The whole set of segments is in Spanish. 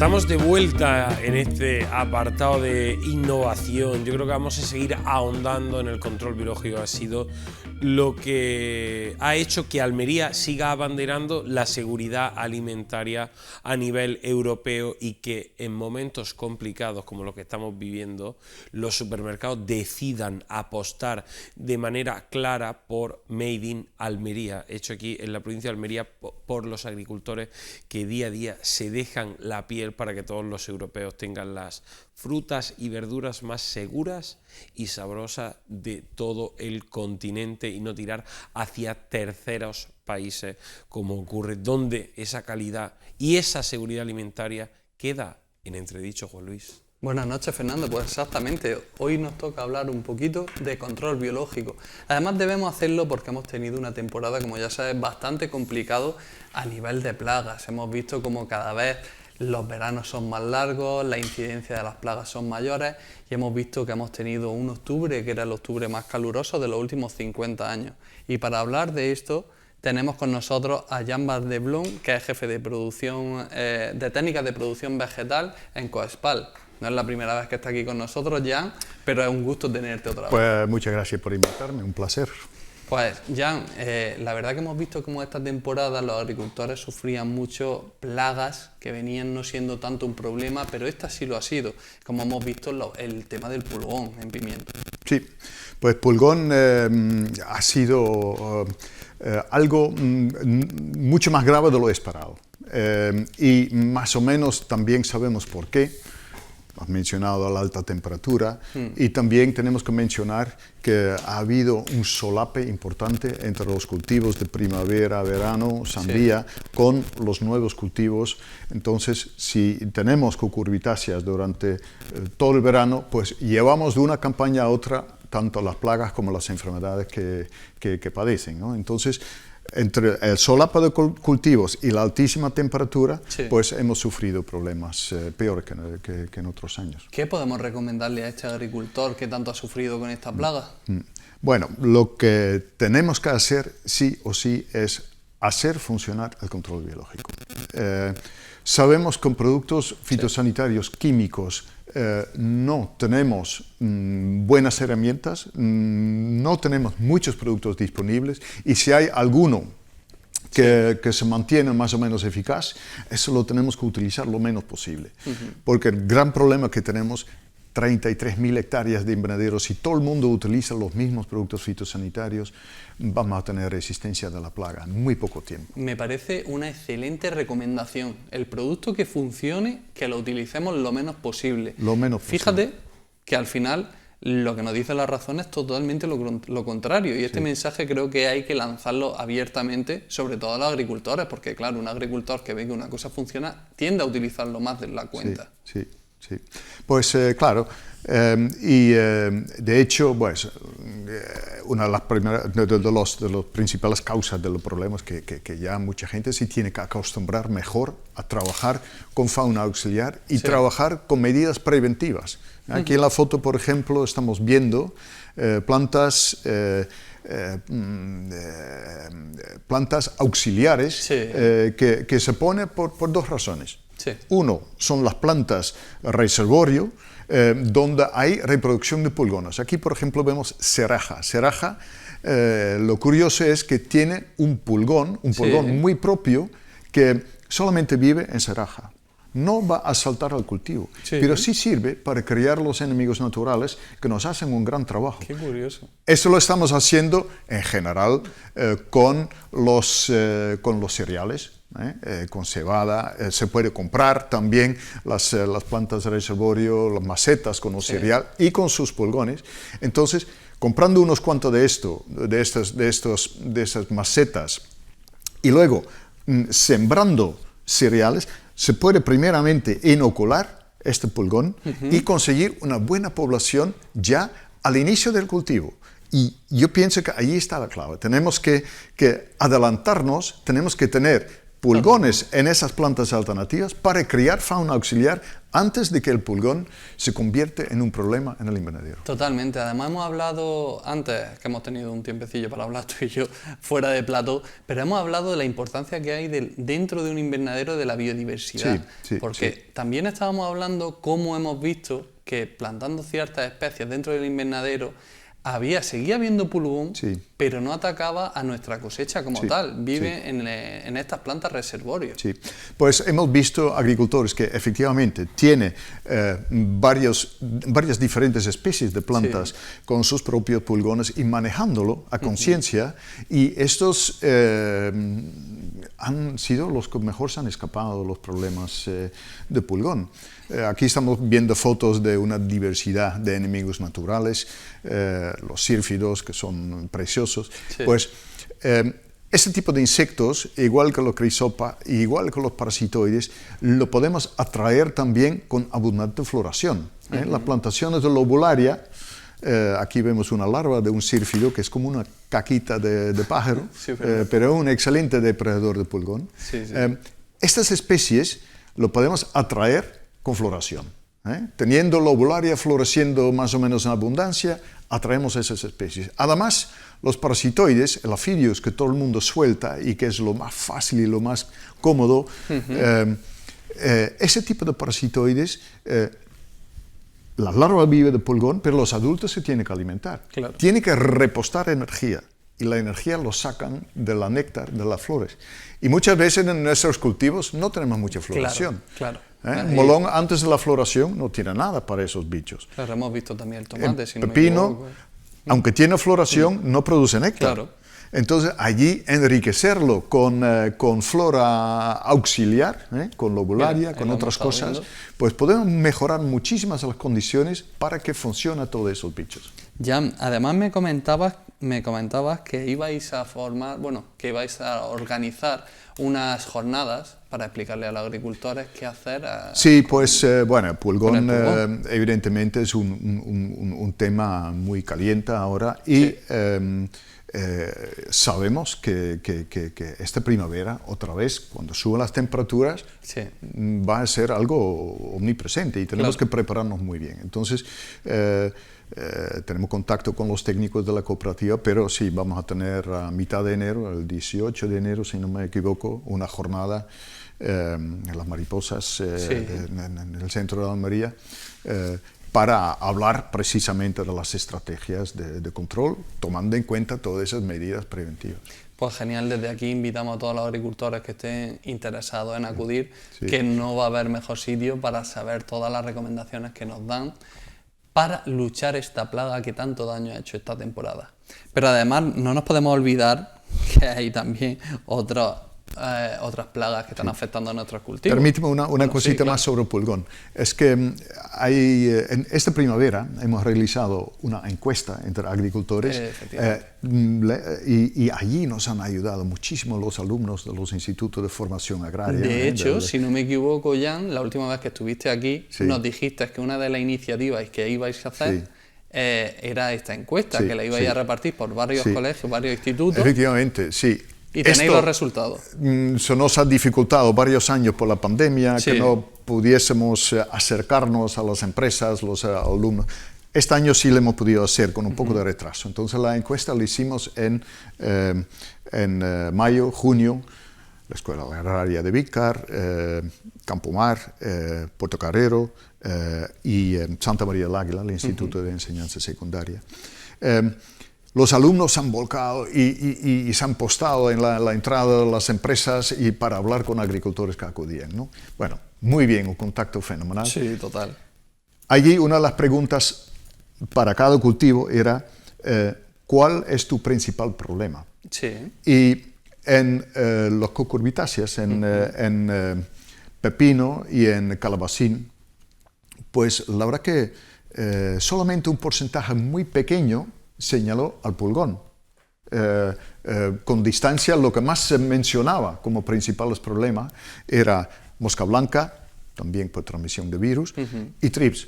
Estamos de vuelta en este apartado de innovación. Yo creo que vamos a seguir ahondando en el control biológico. Ha sido lo que ha hecho que Almería siga abanderando la seguridad alimentaria a nivel europeo y que en momentos complicados como los que estamos viviendo, los supermercados decidan apostar de manera clara por Made in Almería, hecho aquí en la provincia de Almería por los agricultores que día a día se dejan la piel para que todos los europeos tengan las frutas y verduras más seguras y sabrosas de todo el continente y no tirar hacia terceros países como ocurre, donde esa calidad y esa seguridad alimentaria queda en entredicho, Juan Luis. Buenas noches, Fernando. Pues exactamente, hoy nos toca hablar un poquito de control biológico. Además debemos hacerlo porque hemos tenido una temporada, como ya sabes, bastante complicado a nivel de plagas. Hemos visto como cada vez los veranos son más largos, la incidencia de las plagas son mayores y hemos visto que hemos tenido un octubre que era el octubre más caluroso de los últimos 50 años. Y para hablar de esto tenemos con nosotros a Jan Van de Blom, que es jefe de producción de técnicas de producción vegetal en Coespal. No es la primera vez que está aquí con nosotros, Jan, pero es un gusto tenerte otra vez. Pues muchas gracias por invitarme, un placer. Pues, Jan, la verdad que hemos visto como esta temporada los agricultores sufrían mucho plagas que venían no siendo tanto un problema, pero esta sí lo ha sido, como hemos visto el tema del pulgón en pimiento. Sí, pues pulgón ha sido algo mucho más grave de lo esperado. Y más o menos también sabemos por qué. Has mencionado la alta temperatura y también tenemos que mencionar que ha habido un solape importante entre los cultivos de primavera, verano, sandía, con los nuevos cultivos. Entonces, si tenemos cucurbitáceas durante todo el verano, pues llevamos de una campaña a otra tanto las plagas como las enfermedades que padecen, ¿no? Entonces, entre el solape de cultivos y la altísima temperatura, pues hemos sufrido problemas peores que en otros años. ¿Qué podemos recomendarle a este agricultor que tanto ha sufrido con esta plaga? Bueno, lo que tenemos que hacer sí o sí es hacer funcionar el control biológico. Sabemos que con productos fitosanitarios químicos no tenemos buenas herramientas, no tenemos muchos productos disponibles y si hay alguno que se mantiene más o menos eficaz, eso lo tenemos que utilizar lo menos posible. Porque el gran problema que tenemos, 33.000 hectáreas de invernaderos, si todo el mundo utiliza los mismos productos fitosanitarios, vamos a tener resistencia de la plaga en muy poco tiempo. Me parece una excelente recomendación. El producto que funcione, que lo utilicemos lo menos posible. Lo menos posible. Fíjate que al final lo que nos dice la razón es totalmente lo contrario. Y este mensaje creo que hay que lanzarlo abiertamente, sobre todo a los agricultores, porque claro, un agricultor que ve que una cosa funciona tiende a utilizarlo más de la cuenta. Sí. Pues claro, de hecho, pues, una de las primeras, de las principales causas de los problemas que ya mucha gente se tiene que acostumbrar mejor a trabajar con fauna auxiliar y trabajar con medidas preventivas. Aquí en la foto, por ejemplo, estamos viendo plantas auxiliares que se ponen por dos razones. Uno, son las plantas reservorio, donde hay reproducción de pulgones. Aquí, por ejemplo, vemos ceraja. Ceraja, lo curioso es que tiene un pulgón muy propio que solamente vive en ceraja. No va a saltar al cultivo, pero sí sirve para criar los enemigos naturales que nos hacen un gran trabajo. Qué curioso. Esto lo estamos haciendo en general con los cereales. Con cebada, se puede comprar también las plantas de reservorio, las macetas con el cereal y con sus pulgones. Entonces, comprando unos cuantos de esas macetas y luego sembrando cereales, se puede primeramente inocular este pulgón y conseguir una buena población ya al inicio del cultivo. Y yo pienso que ahí está la clave. Tenemos que adelantarnos, tenemos que tener pulgones en esas plantas alternativas para crear fauna auxiliar antes de que el pulgón se convierte en un problema en el invernadero. Totalmente. Además hemos hablado antes, que hemos tenido un tiempecillo para hablar tú y yo fuera de plató, pero hemos hablado de la importancia que hay dentro de un invernadero de la biodiversidad. Porque también estábamos hablando cómo hemos visto que plantando ciertas especies dentro del invernadero seguía habiendo pulgón, pero no atacaba a nuestra cosecha como tal. Vive en estas plantas reservorios. Sí, pues hemos visto agricultores que efectivamente tienen varias diferentes especies de plantas con sus propios pulgones y manejándolo a conciencia, y estos han sido los que mejor se han escapado de los problemas de pulgón. Aquí estamos viendo fotos de una diversidad de enemigos naturales, los sírfidos, que son preciosos. Pues este tipo de insectos, igual que los crisopa, igual que los parasitoides, lo podemos atraer también con abundante floración. Las plantaciones de lobularia, aquí vemos una larva de un sírfido que es como una caquita de pájaro, pero es un excelente depredador de pulgón. Estas especies lo podemos atraer con floración. Teniendo lobularia floreciendo más o menos en abundancia, atraemos esas especies. Además, los parasitoides, el Aphidius, que todo el mundo suelta y que es lo más fácil y lo más cómodo, ese tipo de parasitoides, la larva vive de pulgón, pero los adultos se tienen que alimentar. Tienen que repostar energía, y la energía lo sacan de la néctar de las flores. Y muchas veces en nuestros cultivos no tenemos mucha floración. Un molón antes de la floración no tiene nada para esos bichos. Hemos visto también el tomate, el pepino, aunque tiene floración, no produce néctar. Entonces, allí enriquecerlo con flora auxiliar, con lobularia, con otras cosas, pues podemos mejorar muchísimas las condiciones para que funcionen todos esos bichos. Jan, además me comentabas que ibais a que ibais a organizar unas jornadas para explicarle a los agricultores qué hacer. Sí, pues bueno, pulgón evidentemente es un tema muy caliente ahora, y sabemos que esta primavera, otra vez, cuando suban las temperaturas, va a ser algo omnipresente y tenemos que prepararnos muy bien. Entonces, tenemos contacto con los técnicos de la cooperativa, pero sí, vamos a tener a mitad de enero, el 18 de enero, si no me equivoco, una jornada en las mariposas, en el centro de Almería, para hablar precisamente de las estrategias de control, tomando en cuenta todas esas medidas preventivas. Pues genial, desde aquí invitamos a todos los agricultores que estén interesados en acudir, que no va a haber mejor sitio para saber todas las recomendaciones que nos dan para luchar esta plaga que tanto daño ha hecho esta temporada. Pero además no nos podemos olvidar que hay también otras plagas que están afectando a nuestros cultivos. Permíteme una cosita más sobre el pulgón. Es que en esta primavera hemos realizado una encuesta entre agricultores y allí nos han ayudado muchísimo los alumnos de los institutos de formación agraria. De hecho, si no me equivoco, Jan, la última vez que estuviste aquí nos dijiste que una de las iniciativas que ibais a hacer era esta encuesta, que la ibais a repartir por varios colegios, varios institutos. Efectivamente, sí. ¿Y tenéis los resultados? Se nos ha dificultado varios años por la pandemia, que no pudiésemos acercarnos a las empresas, los alumnos. Este año sí lo hemos podido hacer con un poco de retraso. Entonces la encuesta la hicimos en mayo, junio, la Escuela Agraria de Vícar, Campomar, Puerto Carrero y Santa María del Águila, el Instituto de Enseñanza Secundaria. Los alumnos se han volcado y se han postado en la entrada de las empresas y para hablar con agricultores que acudían, ¿no? Bueno, muy bien, un contacto fenomenal. Sí, total. Allí una de las preguntas para cada cultivo era ¿cuál es tu principal problema? Y en los cucurbitáceas, en pepino y en calabacín, pues la verdad que solamente un porcentaje muy pequeño señaló al pulgón. Con distancia, lo que más se mencionaba como principales problemas era mosca blanca, también por transmisión de virus, y trips.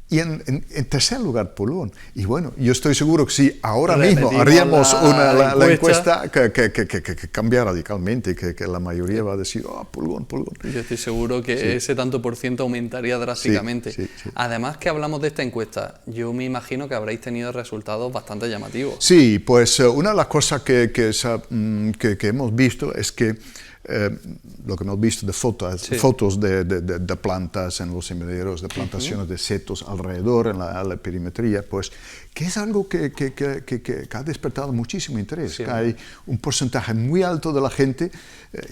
Y en tercer lugar, pulgón. Y bueno, yo estoy seguro que si ahora mismo Repetimos haríamos la encuesta, encuesta, que cambia radicalmente, que la mayoría va a decir, pulgón, pulgón. Yo estoy seguro que ese tanto por ciento aumentaría drásticamente. Sí. Además que hablamos de esta encuesta, yo me imagino que habréis tenido resultados bastante llamativos. Sí, pues una de las cosas que hemos visto es que lo que hemos visto de fotos de plantas en los invernaderos, de plantaciones de setos alrededor en la perimetría, pues que es algo que ha despertado muchísimo interés. Sí. Que hay un porcentaje muy alto de la gente,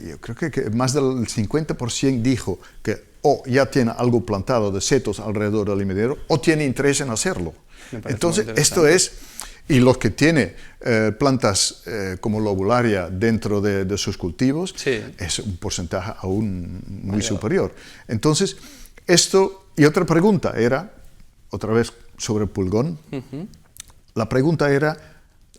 yo creo que más del 50% dijo que o ya tiene algo plantado de setos alrededor del invernadero o tiene interés en hacerlo. Entonces, esto es... Y los que tienen plantas como lobularia dentro de sus cultivos, es un porcentaje aún muy superior. Entonces, esto, y otra pregunta era, otra vez sobre el pulgón, la pregunta era,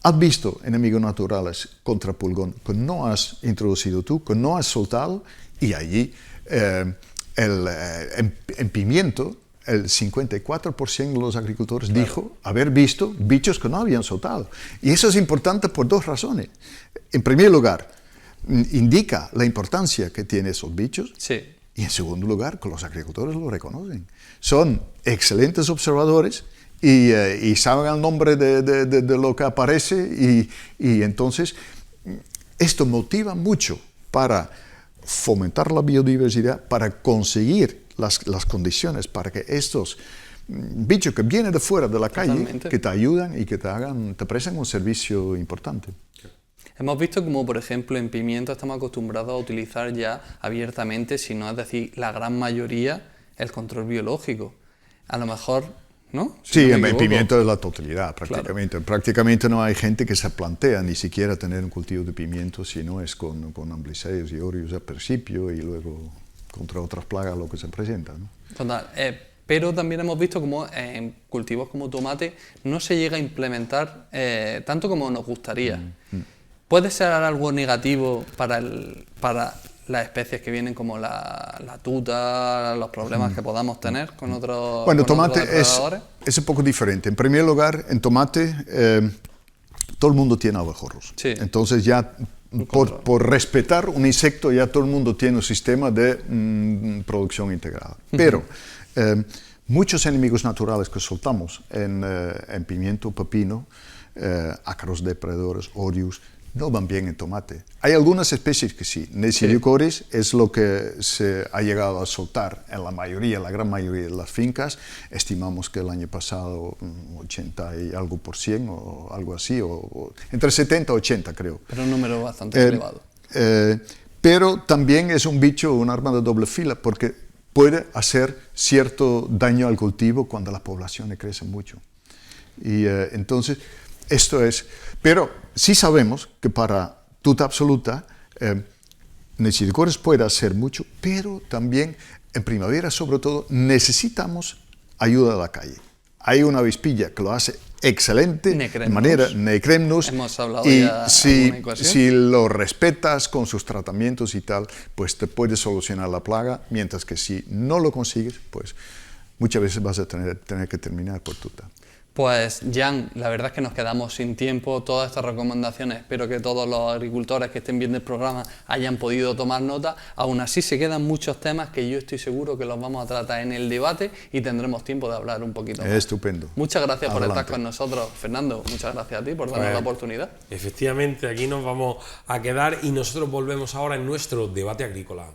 ¿has visto enemigos naturales contra pulgón que no has introducido tú, que no has soltado? Y allí, en pimiento, el 54% de los agricultores dijo haber visto bichos que no habían soltado. Y eso es importante por dos razones. En primer lugar, indica la importancia que tienen esos bichos. Sí. Y en segundo lugar, que los agricultores lo reconocen. Son excelentes observadores y saben el nombre de lo que aparece y entonces esto motiva mucho para fomentar la biodiversidad, para conseguir las condiciones para que estos bichos que vienen de fuera de la calle, que te ayudan y que te prestan un servicio importante. Hemos visto como, por ejemplo, en pimiento estamos acostumbrados a utilizar ya abiertamente, si no es decir, la gran mayoría, el control biológico. A lo mejor, ¿no? Sí, en pimiento es la totalidad, prácticamente. Claro. Prácticamente no hay gente que se plantea ni siquiera tener un cultivo de pimiento si no es con ambliceus y orius al principio y luego contra otras plagas lo que se presenta, ¿no? Total, pero también hemos visto como en cultivos como tomate no se llega a implementar tanto como nos gustaría. ¿Puede ser algo negativo para las especies que vienen como la tuta, los problemas que podamos tener con otros Bueno, con tomate otros depredadores? es un poco diferente. En primer lugar, en tomate todo el mundo tiene abejorros. Sí. Entonces ya por respetar un insecto ya todo el mundo tiene un sistema de producción integrada. Pero muchos enemigos naturales que soltamos en pimiento, pepino, ácaros depredadores, orius, no van bien en tomate. Hay algunas especies que sí. Neissedocoris es lo que se ha llegado a soltar en la gran mayoría de las fincas. Estimamos que el año pasado 80 y algo por cien o algo así, o entre 70 y 80 creo. Pero un número bastante elevado. Pero también es un bicho, un arma de doble fila, porque puede hacer cierto daño al cultivo cuando las poblaciones crecen mucho. Y entonces, esto es... Pero sí sabemos que para tuta absoluta, Neissedocoris puede hacer mucho, pero también en primavera, sobre todo, necesitamos ayuda de la calle. Hay una avispilla que lo hace excelente, de manera Necremnus, hemos hablado y ya si lo respetas con sus tratamientos y tal, pues te puede solucionar la plaga, mientras que si no lo consigues, pues muchas veces vas a tener que terminar por tuta. Pues Jan, la verdad es que nos quedamos sin tiempo. Todas estas recomendaciones, espero que todos los agricultores que estén viendo el programa hayan podido tomar nota. Aún así se quedan muchos temas que yo estoy seguro que los vamos a tratar en el debate y tendremos tiempo de hablar un poquito más. Estupendo. Muchas gracias por estar con nosotros, Fernando. Muchas gracias a ti por darnos la oportunidad. Efectivamente, aquí nos vamos a quedar y nosotros volvemos ahora en nuestro debate agrícola.